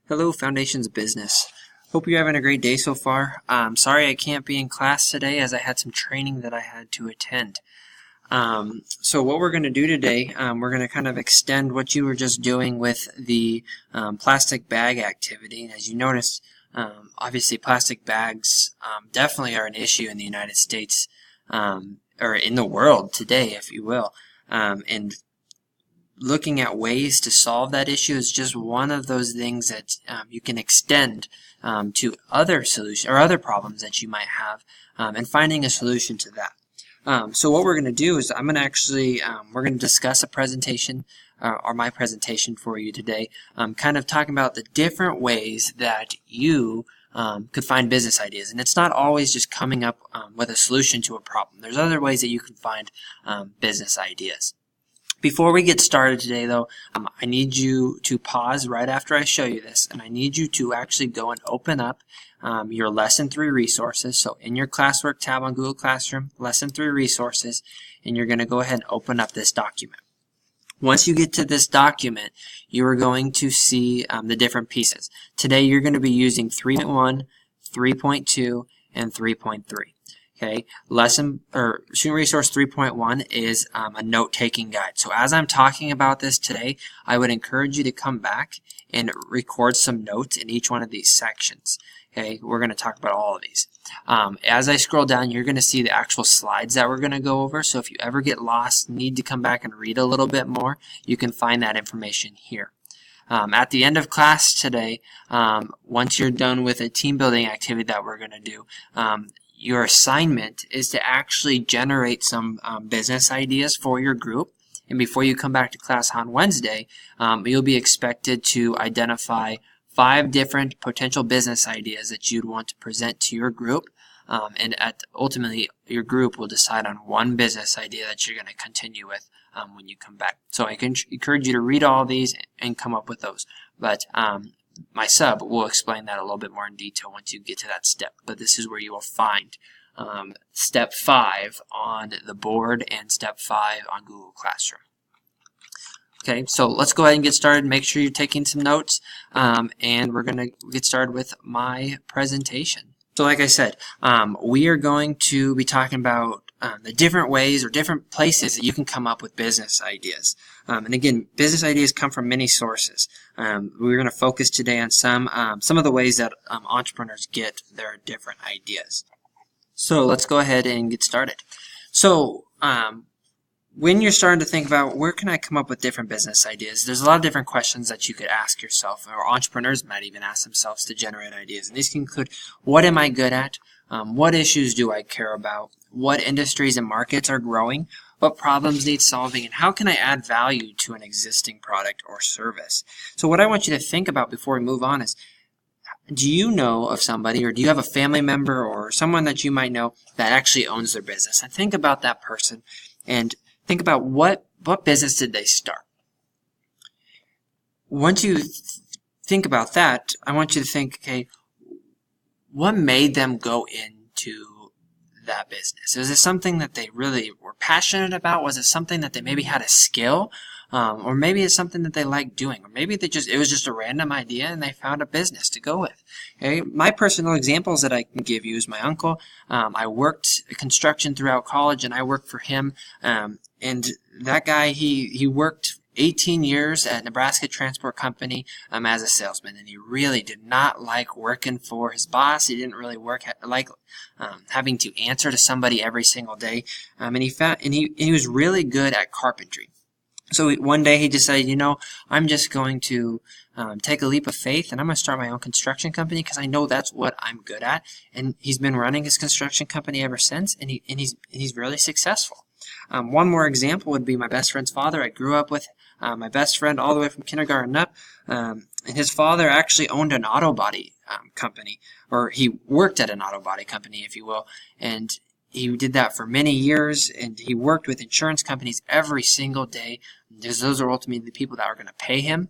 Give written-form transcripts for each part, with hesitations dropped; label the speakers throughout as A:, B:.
A: Hello, Foundations of Business. Hope you're having a great day so far. Sorry I can't be in class today as I had some training that I had to attend. So what we're going to do today, we're going to kind of extend what you were just doing with the plastic bag activity. As you noticed, obviously plastic bags definitely are an issue in the United States, or in the world today, if you will. And looking at ways to solve that issue is just one of those things that you can extend to other solutions or other problems that you might have, and finding a solution to that. So what we're going to do is I'm going to actually we're going to discuss a presentation or my presentation for you today, kind of talking about the different ways that you could find business ideas. And it's not always just coming up with a solution to a problem. There's other ways that you can find business ideas. Before we get started today, though, I need you to pause right after I show you this, and I need you to actually go and open up your Lesson 3 resources. So in your classwork tab on Google Classroom, Lesson 3 resources, and you're going to go ahead and open up this document. Once you get to this document, you are going to see the different pieces. Today you're going to be using 3.1, 3.2, and 3.3. Okay, Student Resource 3.1 is a note-taking guide. So as I'm talking about this today, I would encourage you to come back and record some notes in each one of these sections. Okay, we're going to talk about all of these. As I scroll down, you're going to see the actual slides that we're going to go over. So if you ever get lost, need to come back and read a little bit more, you can find that information here. At the end of class today, once you're done with a team building activity that we're going to do, your assignment is to actually generate some business ideas for your group. And before you come back to class on Wednesday, you'll be expected to identify 5 different potential business ideas that you'd want to present to your group. And ultimately, your group will decide on one business idea that you're going to continue with when you come back. So I can encourage you to read all these and come up with those. But my sub will explain that a little bit more in detail once you get to that step. But this is where you will find step 5 on the board and step 5 on Google Classroom. Okay, so let's go ahead and get started. Make sure you're taking some notes, and we're going to get started with my presentation. So like I said, we are going to be talking about the different ways or different places that you can come up with business ideas. And again, business ideas come from many sources. We're going to focus today on some of the ways that entrepreneurs get their different ideas. So let's go ahead and get started. So when you're starting to think about where can I come up with different business ideas, there's a lot of different questions that you could ask yourself, or entrepreneurs might even ask themselves to generate ideas. And these can include, what am I good at? What issues do I care about? What industries and markets are growing? What problems need solving? And how can I add value to an existing product or service? So what I want you to think about before we move on is, do you know of somebody, or do you have a family member or someone that you might know that actually owns their business? And think about that person and think about what business did they start. Once you think about that, I want you to think, okay, what made them go into that business? Was it something that they really were passionate about? Was it something that they maybe had a skill? Or maybe it's something that they like doing, or maybe it was just a random idea and they found a business to go with. Okay? My personal examples that I can give you is my uncle. I worked construction throughout college, and I worked for him. And that guy, he worked 18 years at Nebraska Transport Company as a salesman, and he really did not like working for his boss. He didn't really like having to answer to somebody every single day. And he was really good at carpentry. So one day he decided, I'm just going to take a leap of faith, and I'm going to start my own construction company because I know that's what I'm good at. And he's been running his construction company ever since, and he's really successful. One more example would be my best friend's father. I grew up with my best friend all the way from kindergarten up, and his father actually owned an auto body company, or he worked at an auto body company, if you will, and he did that for many years, and he worked with insurance companies every single day, because those are ultimately the people that are going to pay him.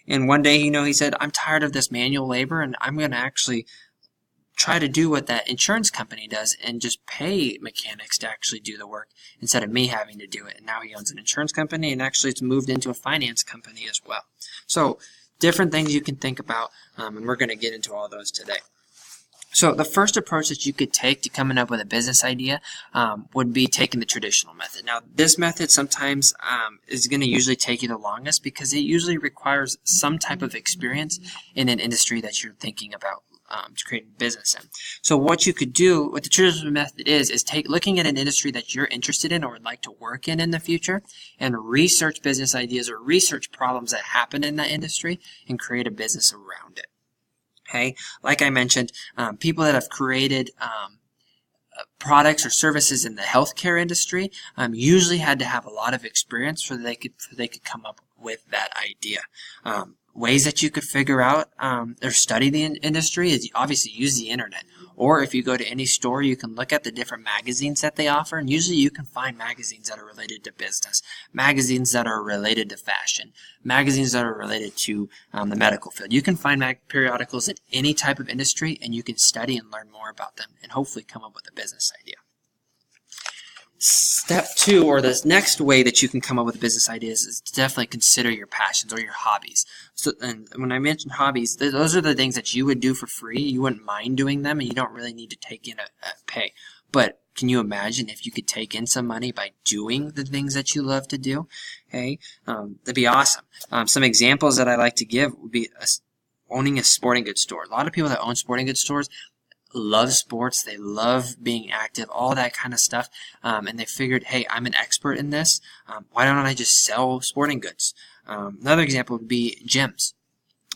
A: And one day, he said, I'm tired of this manual labor, and I'm going to actually try to do what that insurance company does and just pay mechanics to actually do the work instead of me having to do it. And now he owns an insurance company, and actually it's moved into a finance company as well. So different things you can think about, and we're going to get into all those today. So the first approach that you could take to coming up with a business idea would be taking the traditional method. Now, this method sometimes is going to usually take you the longest because it usually requires some type of experience in an industry that you're thinking about to create a business in. So what you could do, what the traditional method is looking at an industry that you're interested in or would like to work in the future and research business ideas or research problems that happen in that industry and create a business around it. Okay, like I mentioned, people that have created products or services in the healthcare industry usually had to have a lot of experience so that they could come up with that idea. Ways that you could figure out or study the industry is obviously use the internet. Or if you go to any store, you can look at the different magazines that they offer, and usually you can find magazines that are related to business, magazines that are related to fashion, magazines that are related to the medical field. You can find periodicals in any type of industry, and you can study and learn more about them and hopefully come up with a business idea. Step 2, or the next way that you can come up with business ideas, is to definitely consider your passions or your hobbies. So, and when I mentioned hobbies, those are the things that you would do for free. You wouldn't mind doing them, and you don't really need to take in a pay. But can you imagine if you could take in some money by doing the things that you love to do? Okay, that'd be awesome. Some examples that I like to give would be owning a sporting goods store. A lot of people that own sporting goods stores love sports, they love being active, all that kind of stuff, and they figured, hey, I'm an expert in this, why don't I just sell sporting goods? Another example would be gyms.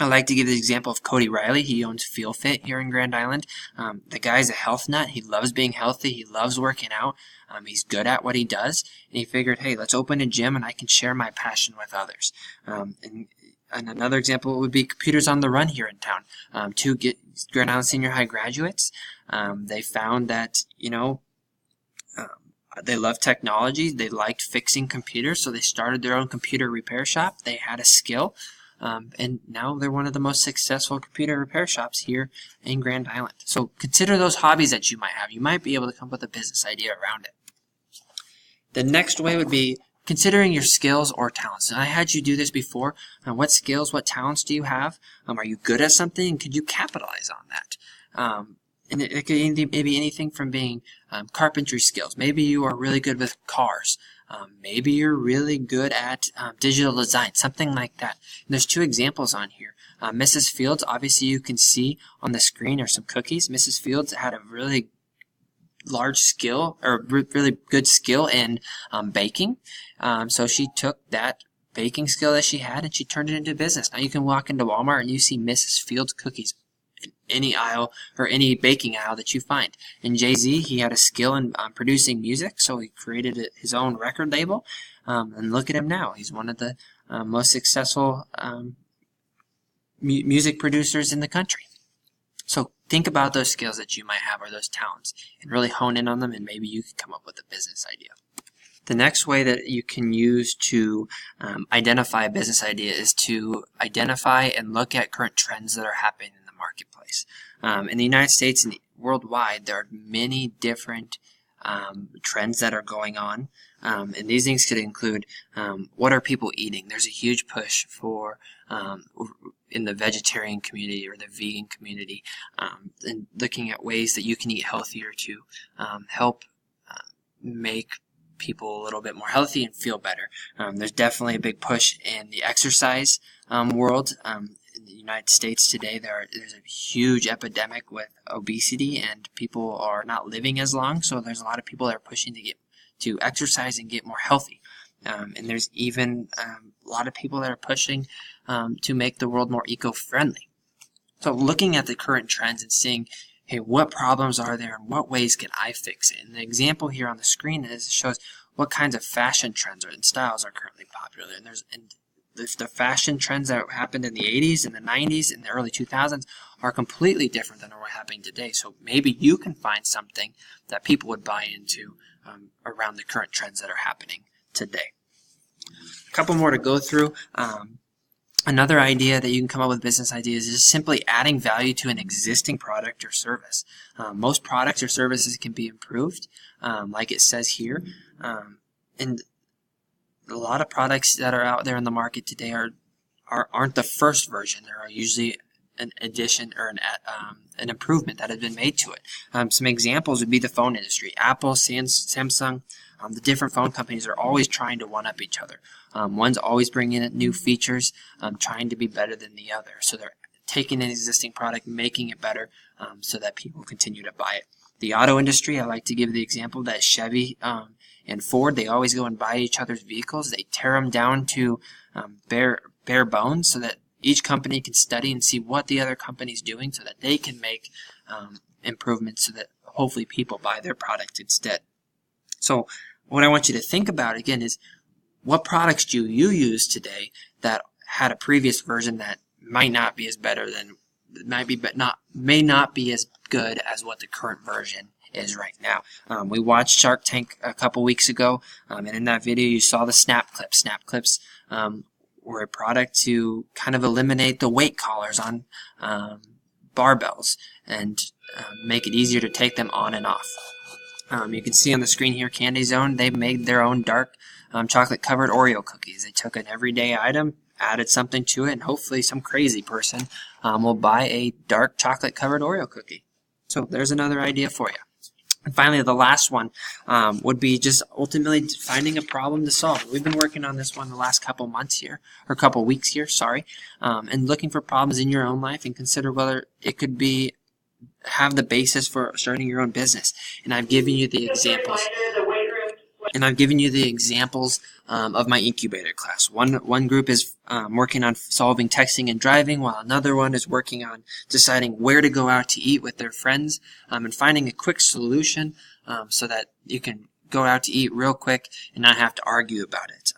A: I like to give the example of Cody Riley. He owns Feel Fit here in Grand Island. The guy's a health nut. He loves being healthy. He loves working out. He's good at what he does. And he figured, hey, let's open a gym and I can share my passion with others. And another example would be Computers on the Run here in town. Two Grand Island Senior High graduates, they found that, they love technology. They liked fixing computers, so they started their own computer repair shop. They had a skill, and now they're one of the most successful computer repair shops here in Grand Island. So consider those hobbies that you might have. You might be able to come up with a business idea around it. The next way would be considering your skills or talents. And I had you do this before. What skills, what talents do you have? Are you good at something? And could you capitalize on that? And it could maybe anything from being carpentry skills. Maybe you are really good with cars. Maybe you're really good at digital design, something like that. And there's 2 examples on here. Mrs. Fields, obviously you can see on the screen are some cookies. Mrs. Fields had a really large skill or really good skill in baking. So she took that baking skill that she had and she turned it into business. Now you can walk into Walmart and you see Mrs. Fields cookies in any aisle or any baking aisle that you find. And Jay-Z, he had a skill in producing music, so he created his own record label. And look at him now. He's one of the most successful music producers in the country. So think about those skills that you might have or those talents and really hone in on them, and maybe you can come up with a business idea. The next way that you can use to identify a business idea is to identify and look at current trends that are happening in the marketplace. In the United States and worldwide, there are many different trends that are going on. And these things could include what are people eating? There's a huge push for in the vegetarian community or the vegan community, and looking at ways that you can eat healthier to help make people a little bit more healthy and feel better. There's definitely a big push in the exercise world. In the United States today, there's a huge epidemic with obesity, and people are not living as long, so there's a lot of people that are pushing to exercise and get more healthy. And there's even a lot of people that are pushing to make the world more eco-friendly. So looking at the current trends and seeing, hey, what problems are there and what ways can I fix it? And the example here on the screen shows what kinds of fashion trends and styles are currently popular. And the fashion trends that happened in the 80s and the 90s and the early 2000s are completely different than what's happening today. So maybe you can find something that people would buy into around the current trends that are happening today. A couple more to go through. Another idea that you can come up with business ideas is simply adding value to an existing product or service. Most products or services can be improved, like it says here. And a lot of products that are out there in the market today are aren't the first version. There are usually an addition or an improvement that has been made to it. Some examples would be the phone industry. Apple, Samsung, the different phone companies are always trying to one-up each other. One's always bringing in new features, trying to be better than the other. So they're taking an existing product, making it better, so that people continue to buy it. The auto industry, I like to give the example that Chevy and Ford, they always go and buy each other's vehicles. They tear them down to bare bones so that each company can study and see what the other company's doing so that they can make improvements so that hopefully people buy their product instead. So what I want you to think about again is, what products do you use today that had a previous version that might not be as better than, may not be as good as what the current version is right now. We watched Shark Tank a couple weeks ago, and in that video you saw the snap clips. Snap clips were a product to kind of eliminate the weight collars on barbells and make it easier to take them on and off. You can see on the screen here, Candy Zone, they made their own dark chocolate covered Oreo cookies. They took an everyday item, added something to it, and hopefully some crazy person will buy a dark chocolate covered Oreo cookie. So there's another idea for you. And finally, the last one would be just ultimately finding a problem to solve. We've been working on this one the last couple months here, or couple weeks here, sorry, and looking for problems in your own life and consider whether it could be have the basis for starting your own business. And I've given you the examples. Of my incubator class. One group is working on solving texting and driving, while another one is working on deciding where to go out to eat with their friends and finding a quick solution so that you can go out to eat real quick and not have to argue about it.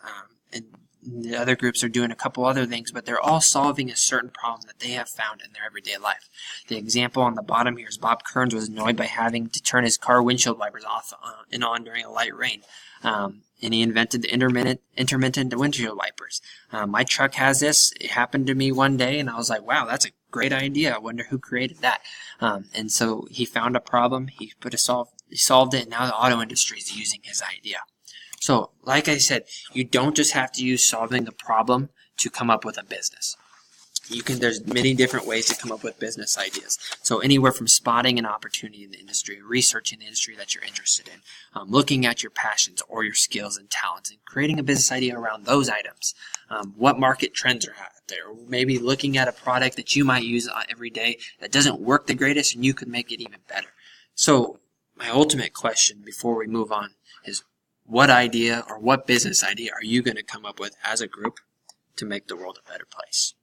A: And the other groups are doing a couple other things, but they're all solving a certain problem that they have found in their everyday life. The example on the bottom here is Bob Kearns was annoyed by having to turn his car windshield wipers off and on during a light rain. And he invented the intermittent windshield wipers. My truck has this. It happened to me one day, and I was like, wow, that's a great idea. I wonder who created that. And so he found a problem. He solved it, and now the auto industry is using his idea. So, like I said, you don't just have to use solving a problem to come up with a business. There's many different ways to come up with business ideas. So anywhere from spotting an opportunity in the industry, researching the industry that you're interested in, looking at your passions or your skills and talents, and creating a business idea around those items. What market trends are out there? Or maybe looking at a product that you might use every day that doesn't work the greatest and you could make it even better. So my ultimate question before we move on is, what idea or what business idea are you going to come up with as a group to make the world a better place?